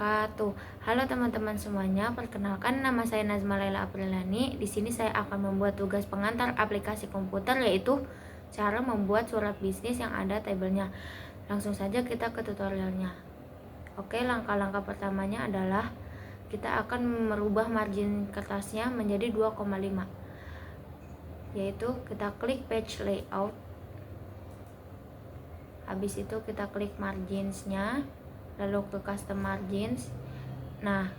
wabarakatuh. Halo teman-teman semuanya, perkenalkan nama saya Nazma Laila Aprilani. Di sini saya akan membuat tugas pengantar aplikasi komputer, yaitu cara membuat surat bisnis yang ada tabelnya. Langsung saja kita ke tutorialnya. Oke, langkah-langkah pertamanya adalah kita akan merubah margin kertasnya menjadi 2,5, yaitu kita klik page layout. Habis itu kita klik marginsnya, lalu ke custom margins. Nah,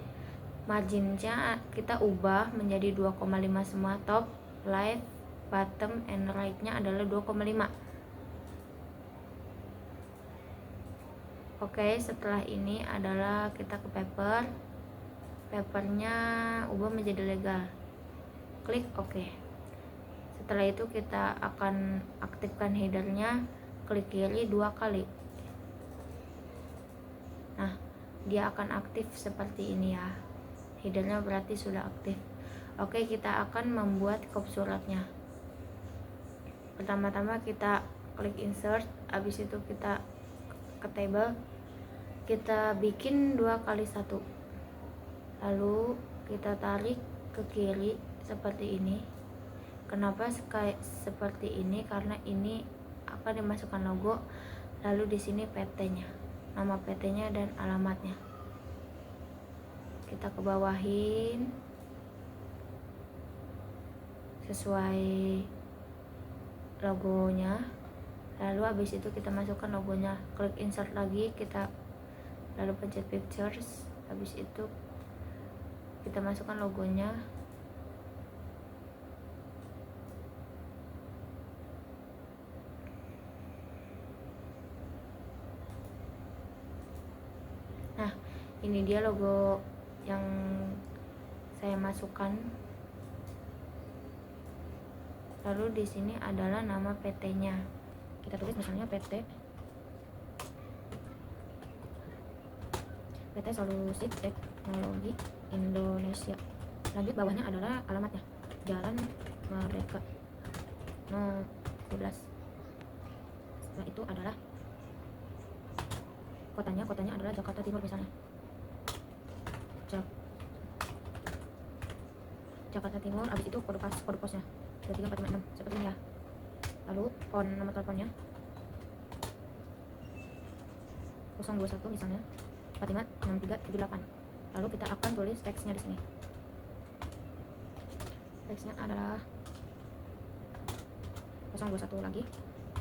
marginsnya kita ubah menjadi 2,5 semua. Top, left, bottom, and right nya adalah 2,5. Oke, setelah ini adalah kita ke papernya ubah menjadi legal, klik OK. Setelah itu kita akan aktifkan headernya, klik kiri 2 kali. Nah, dia akan aktif seperti ini ya, headernya berarti sudah aktif. Oke, kita akan membuat kop suratnya. Pertama-tama kita klik insert, habis itu kita ke table, kita bikin 2 kali 1, lalu kita tarik ke kiri seperti ini. Kenapa seperti ini? Karena ini akan dimasukkan logo, lalu di sini PT-nya, nama PT-nya dan alamatnya. Kita ke bawahin sesuai logonya, lalu habis itu kita masukkan logonya, klik insert lagi, kita lalu pencet pictures, habis itu kita masukkan logonya. Nah, ini dia logo yang saya masukkan. Lalu di sini adalah nama PT-nya. Kita tulis misalnya PT Solusi Teknologi Indonesia. Lanjut bawahnya adalah alamatnya, Jalan Merdeka No. 11. Setelah itu adalah kotanya adalah Jakarta Timur misalnya. Jakarta Timur, habis itu kode posnya 23456 seperti ini ya. Lalu nomor teleponnya 021 misalnya 456378. Lalu kita akan tulis teksnya di sini. Teksnya adalah 021 lagi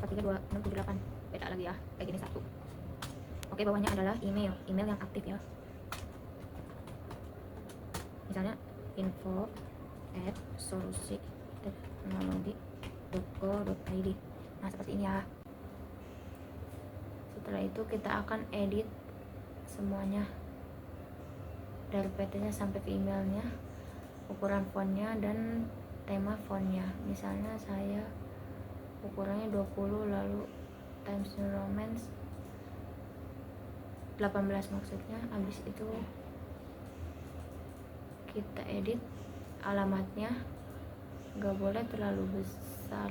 432678, beda lagi ya, kayak gini satu. Oke, bawahnya adalah email yang aktif ya. Misalnya info@solusiteknologi.co.id. Nah, seperti ini ya. Setelah itu kita akan edit semuanya dari PT-nya sampai ke emailnya, ukuran fontnya dan tema fontnya. Misalnya saya ukurannya 20, lalu Times New Roman 18 maksudnya. Habis itu kita edit alamatnya, gak boleh terlalu besar,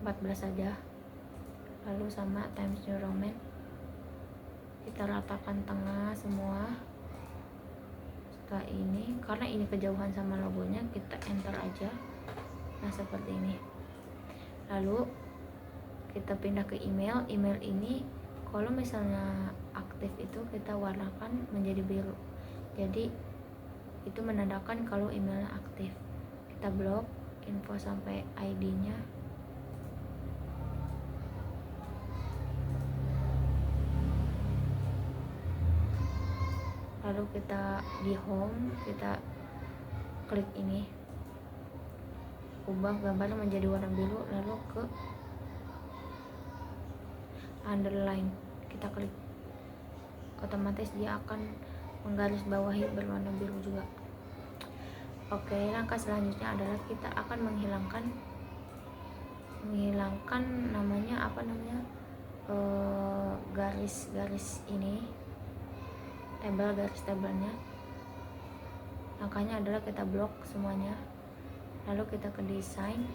14 saja. Lalu sama Times New Roman kita ratakan tengah semua. Setelah ini, karena ini kejauhan sama logonya, kita enter aja. Nah, seperti ini. Lalu kita pindah ke email ini kalau misalnya aktif itu kita warnakan menjadi biru, jadi itu menandakan kalau emailnya aktif. Kita blok info sampai ID-nya. Lalu kita di home, kita klik ini, ubah gambarnya menjadi warna biru, lalu ke underline kita klik, otomatis dia akan menggaris bawahi berwarna biru juga. Oke, langkah selanjutnya adalah kita akan menghilangkan namanya garis ini, garis-tabelnya. Langkahnya adalah kita blok semuanya, lalu kita ke desain,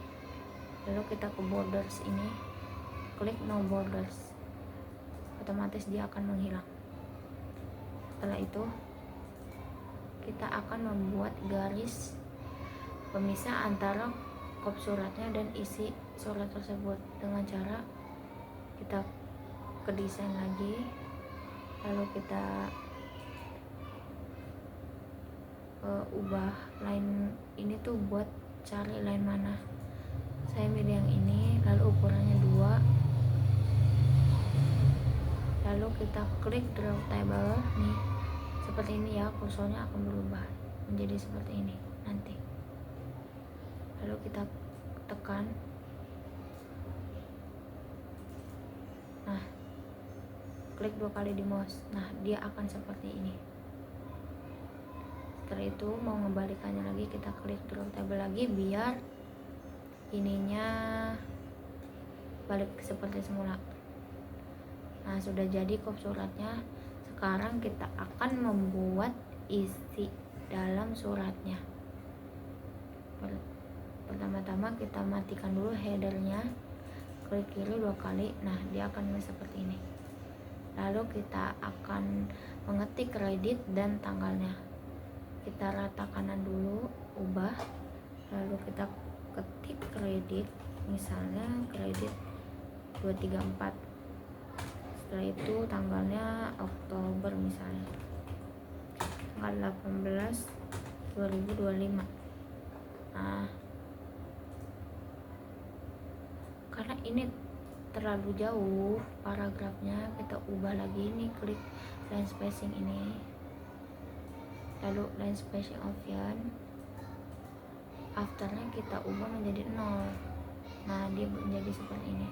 lalu kita ke borders ini, klik no borders, otomatis dia akan menghilang. setelah itu kita akan membuat garis pemisah antara kop suratnya dan isi surat tersebut dengan cara kita ke desain lagi, lalu kita ubah line ini tuh buat cari line mana. Saya milih yang ini, lalu ukurannya 2, lalu kita klik draw table nih, seperti ini ya, kursornya akan berubah menjadi seperti ini nanti. Lalu kita tekan, nah klik 2 kali di mouse, nah dia akan seperti ini. Setelah itu mau mengembalikannya lagi, kita klik draw table lagi biar ininya balik seperti semula. Nah sudah jadi kop suratnya. Sekarang kita akan membuat isi dalam suratnya. Pertama-tama kita matikan dulu headernya, klik kiri 2 kali, nah dia akan seperti ini. Lalu kita akan mengetik kredit dan tanggalnya. Kita rata kanan dulu, ubah, lalu kita ketik kredit, misalnya kredit 234. Setelah itu tanggalnya Oktober misalnya, tanggal 18 2025. Nah karena ini terlalu jauh paragrafnya, kita ubah lagi nih, klik line spacing ini, lalu line spacing option, afternya kita ubah menjadi 0. Nah dia menjadi seperti ini.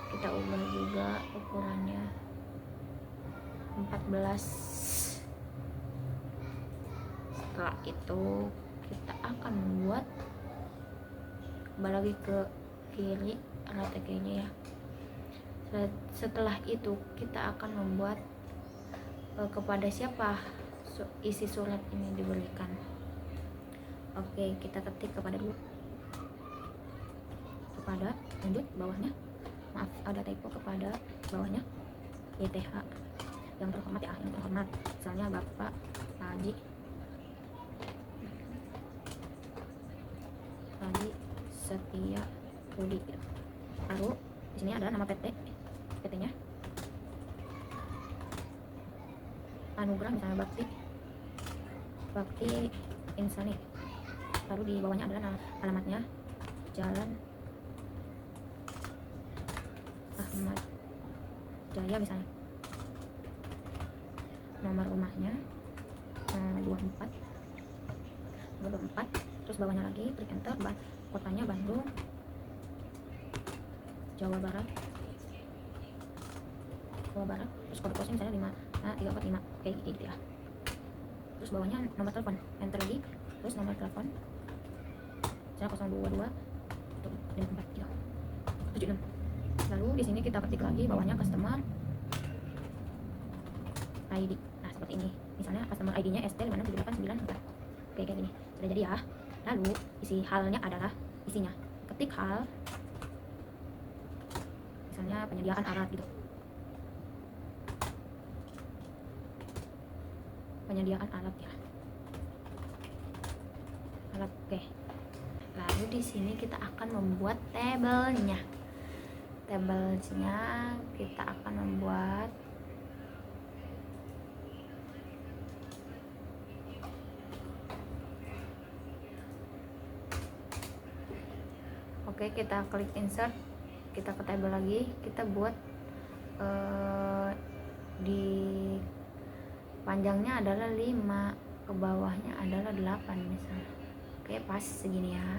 Kita ubah juga ukurannya 14. Setelah itu kita akan membuat, kembali lagi ke kiri, rata kayaknya ya. Setelah itu kita akan membuat kepada siapa isi surat ini diberikan. Oke, kita ketik kepada dulu, kepada, lanjut bawahnya, maaf ada typo, kepada bawahnya YTH yang terhormat ya, yang terhormat, misalnya Bapak Haji Setia Budi. Lalu di sini ada nama PT-nya Anugerah, misalnya Bakti Insani. Lalu di bawahnya adalah alamatnya, Jalan Ahmad Jaya misalnya, nomor rumahnya 24, terus bawahnya lagi klik enter, kotanya Bandung, Jawa Barat, terus kode posnya misalnya 5345, oke gitu ya. Terus bawahnya nomor telepon, enter lagi, terus nomor telepon misalnya 022 untuk 54 76. Lalu di sini kita ketik lagi bawahnya customer ID. Nah seperti ini, misalnya customer ID-nya ST56789. Oke kayak gini, sudah jadi ya. Lalu isi halnya adalah isinya, ketik hal, misalnya penyediaan alat gitu, penyediaan alat ya, alat. Oke. Lalu di sini kita akan membuat tabelnya. Tabelnya kita akan membuat kita klik insert, kita ke table lagi, kita buat di panjangnya adalah 5, ke bawahnya adalah 8 misalnya. Oke, pas segini ya,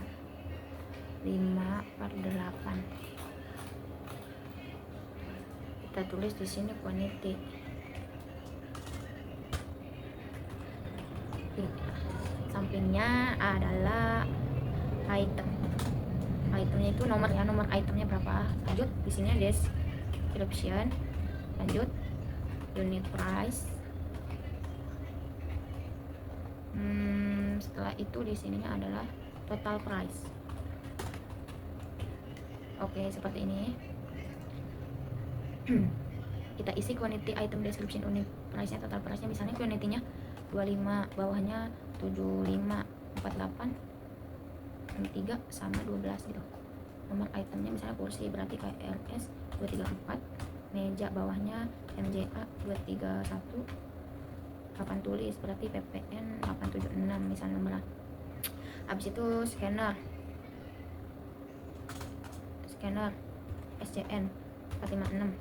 5/8. Kita tulis di sini quantity. Sampingnya adalah itemnya itu nomor ya, nomor itemnya berapa. Lanjut di sini description, lanjut unit price. Setelah itu di sininya adalah total price. Oke, seperti ini. Kita isi quantity item description price nya, total price nya misalnya quantity nya 25, bawahnya 75, 48, 63 sama 12 gitu. Nomor itemnya misalnya kursi berarti KRS 234, meja bawahnya MJA 231, papan tulis berarti PPN 876 misalnya nomor. Habis itu scanner SCN 456,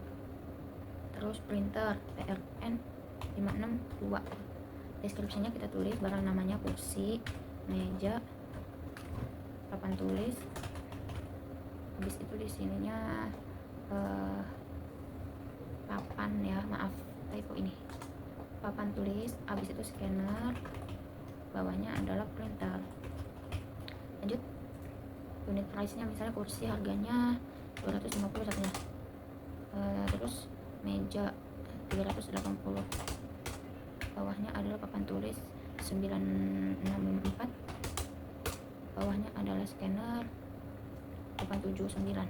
terus printer PRN 562. Deskripsinya kita tulis barang namanya kursi, meja, papan tulis. Habis itu di sininya papan ya, maaf typo ini, papan tulis. Habis itu scanner, bawahnya adalah printer. Lanjut, unit price nya misalnya kursi harganya 250 satunya, terus meja 380, bawahnya adalah papan tulis 9654, bawahnya adalah scanner 879,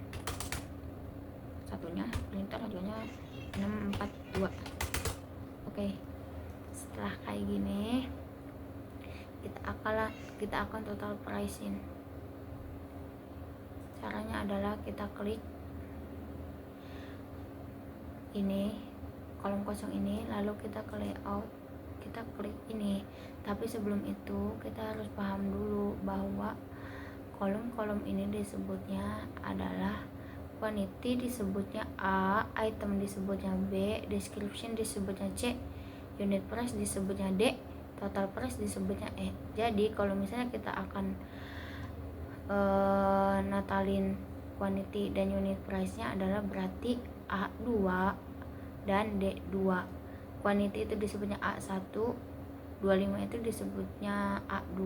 satunya printer harganya 642. Oke, setelah kayak gini kita akan total pricing. Caranya adalah kita klik ini kolom kosong ini, lalu kita ke layout, kita klik ini. Tapi sebelum itu kita harus paham dulu bahwa kolom-kolom ini disebutnya adalah quantity disebutnya A, item disebutnya B, description disebutnya C, unit price disebutnya D, total price disebutnya E. Jadi kalau misalnya kita akan natalin quantity dan unit price nya adalah berarti A2 dan D2. Quantity itu disebutnya A1, 25 itu disebutnya A2,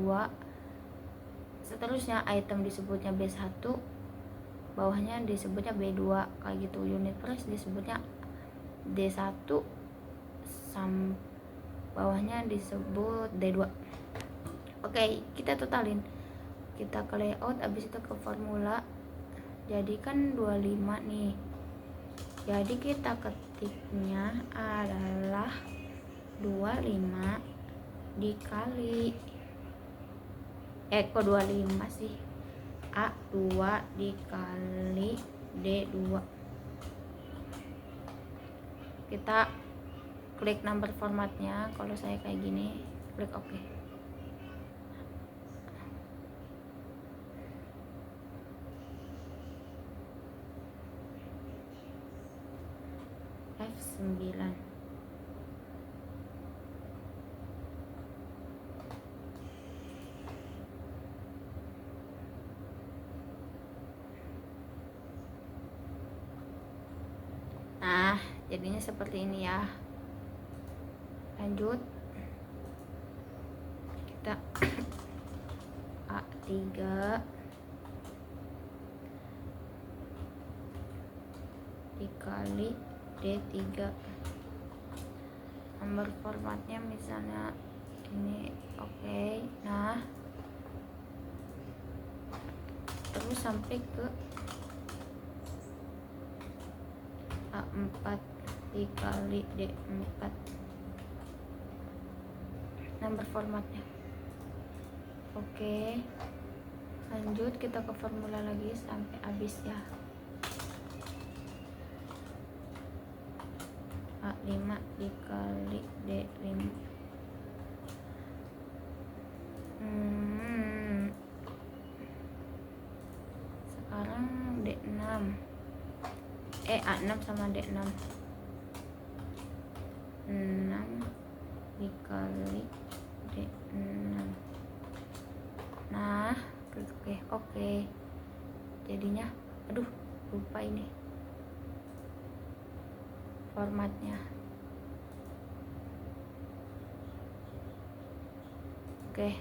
seterusnya item disebutnya B1, bawahnya disebutnya B2 kayak gitu. Unit price disebutnya D1, bawahnya disebut D2. Oke, kita totalin. Kita ke layout, habis itu ke formula. Jadi kan 25 nih, jadi kita ketiknya adalah 25 dikali kok 25 sih, A2 dikali D2. Kita klik number formatnya, kalau saya kayak gini klik OK. F9. Nah, jadinya seperti ini ya. Lanjut, kita A3 dikali D3. Nomor formatnya misalnya ini. Oke. Nah, terus sampai ke A4 dikali D4 nomor formatnya. Oke, lanjut kita ke formula lagi sampai habis ya. A5 dikali D5. Sekarang D6. A6 sama D6. 6 dikali D6. Nah, oke. Jadinya, aduh, lupa ini formatnya. Oke,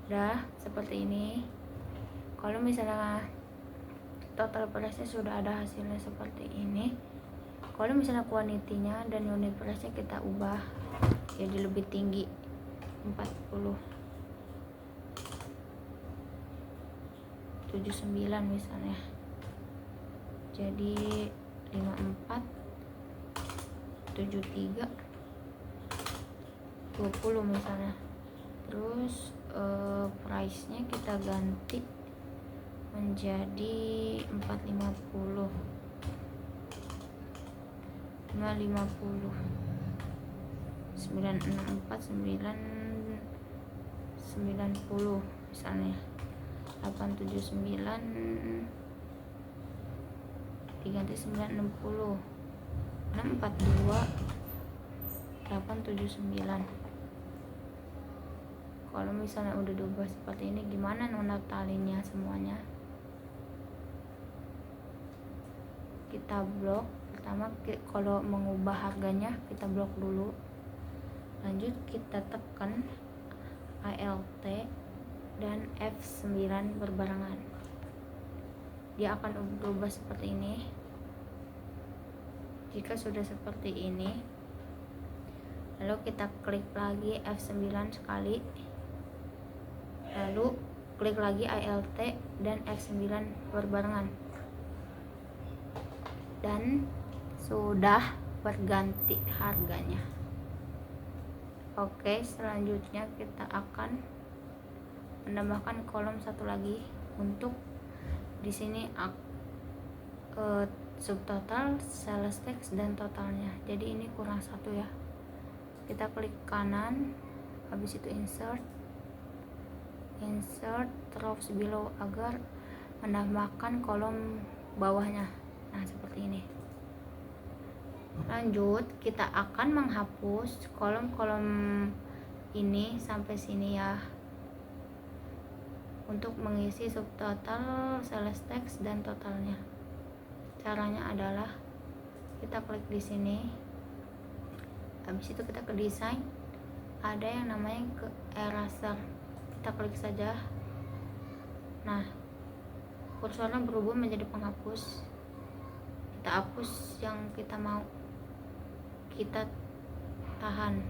udah seperti ini. Kalau misalnya total price nya sudah ada hasilnya seperti ini, kalau misalnya quantity-nya dan unit price nya kita ubah jadi lebih tinggi, 4079 misalnya, jadi 54 73 20 misalnya. Terus price nya kita ganti menjadi 450 550 964 misalnya. 879 diganti 960 642 879. Kalau misalnya udah diubah seperti ini, gimana nonatalinnya semuanya? Kita blok. Pertama kalau mengubah harganya kita blok dulu, lanjut kita tekan ALT dan F9 berbarengan. Dia akan berubah seperti ini. Jika sudah seperti ini, lalu kita klik lagi F9 sekali, lalu klik lagi ALT dan F9 berbarengan, dan sudah berganti harganya. Oke, selanjutnya kita akan menambahkan kolom satu lagi untuk di sini subtotal, sales tax, dan totalnya. Jadi ini kurang satu ya. Kita klik kanan, habis itu insert rows below agar menambahkan kolom bawahnya. Nah, seperti ini. Lanjut, kita akan menghapus kolom-kolom ini sampai sini ya, untuk mengisi subtotal, sales tax, dan totalnya. Caranya adalah kita klik di sini, habis itu kita ke desain, ada yang namanya ke eraser, kita klik saja. Nah, kursornya berubah menjadi penghapus. Kita hapus yang kita mau, kita tahan,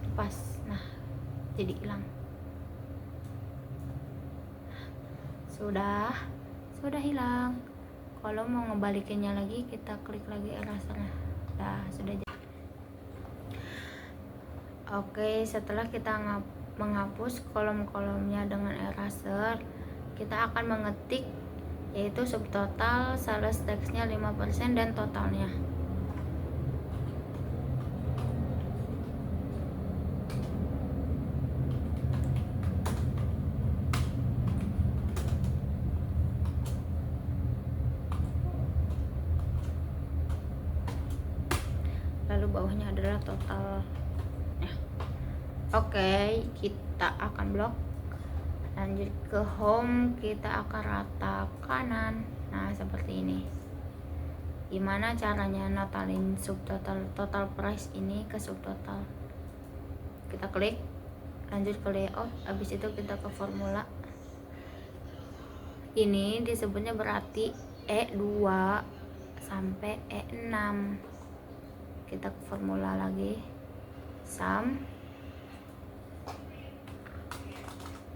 lepas. Nah, jadi hilang. Sudah hilang. Kalau mau ngebalikinnya lagi, kita klik lagi erasernya. Nah, sudah jadi. Oke, setelah kita menghapus kolom-kolomnya dengan eraser, kita akan mengetik yaitu subtotal, sales tax-nya 5%, dan totalnya. Lalu bawahnya adalah total. Oke, kita akan blok. Lanjut ke home, kita akan rata kanan. Nah, seperti ini. Gimana caranya natalin subtotal, total price ini ke subtotal? Kita klik, lanjut ke layout, habis itu kita ke formula. Ini disebutnya berarti E2 sampai E6. Kita ke formula lagi, sum,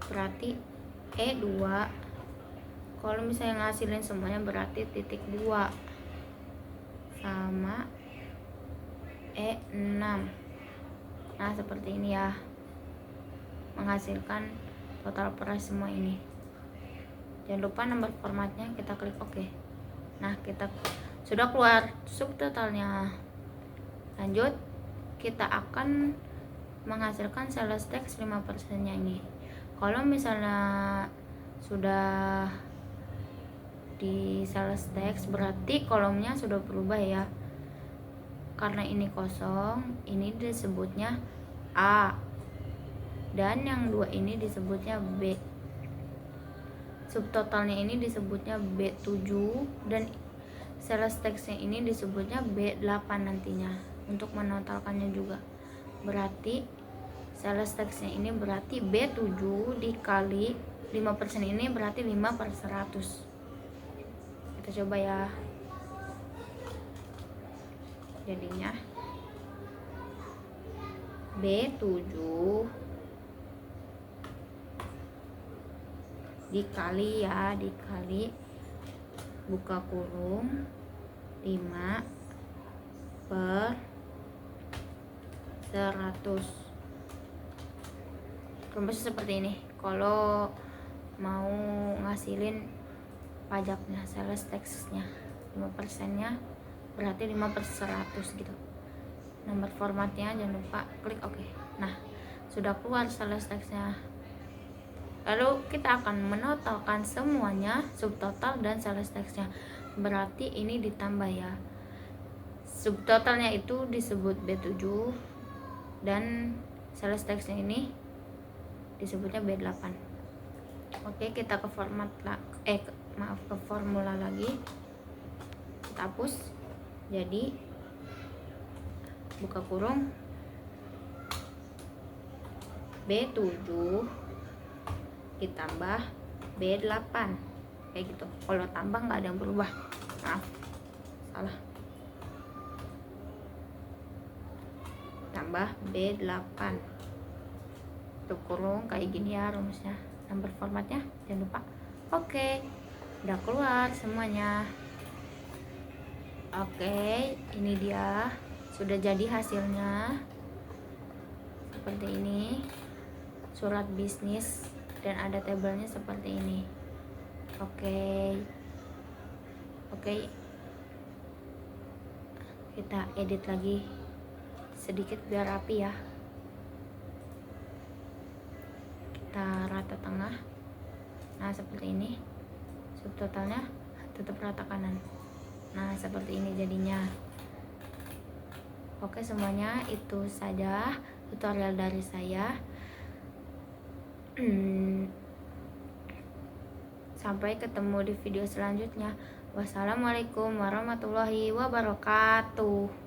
berarti E2. Kalau misalnya ngasilin semuanya berarti titik 2 sama E6. Nah, seperti ini ya, menghasilkan total price semua ini. Jangan lupa nomor formatnya, kita klik OK. Nah, kita sudah keluar subtotalnya. Lanjut, kita akan menghasilkan sales tax 5% nya ini. Kalau misalnya sudah di sales tax, berarti kolomnya sudah berubah ya. Karena ini kosong, ini disebutnya A, dan yang dua ini disebutnya B. Subtotalnya ini disebutnya B7, dan sales tax-nya ini disebutnya B8 nantinya untuk menotalkannya juga. Berarti sales tax-nya ini berarti B7 dikali 5% ini berarti 5/100. Kita coba ya. Jadinya B7 dikali 5% buka kurung 5 per 100. rumusnya seperti ini. Kalau mau ngasilin pajaknya, sales tax-nya 5% nya berarti 5 per 100 gitu. Nomor formatnya jangan lupa klik OK. Nah, sudah keluar sales tax-nya. Lalu kita akan menotalkan semuanya, subtotal dan sales tax-nya. Berarti ini ditambah ya. Subtotalnya itu disebut B7 dan sales tax-nya ini disebutnya B8. Oke, kita ke format ke formula lagi. Kita hapus. Jadi buka kurung B7 ditambah B8 kayak gitu. Kalau tambah nggak ada yang berubah, maaf, salah. Tambah B8 tuh kurung kayak gini ya rumusnya. Nomor formatnya jangan lupa. Oke, udah keluar semuanya. Oke, ini dia sudah jadi hasilnya seperti ini. Surat bisnis dan ada tabelnya seperti ini. Oke, kita edit lagi sedikit biar rapi ya. Kita rata tengah. Nah, seperti ini. Subtotalnya tetap rata kanan. Nah, seperti ini jadinya. Oke, semuanya itu saja tutorial dari saya. Sampai ketemu di video selanjutnya. Wassalamualaikum warahmatullahi wabarakatuh.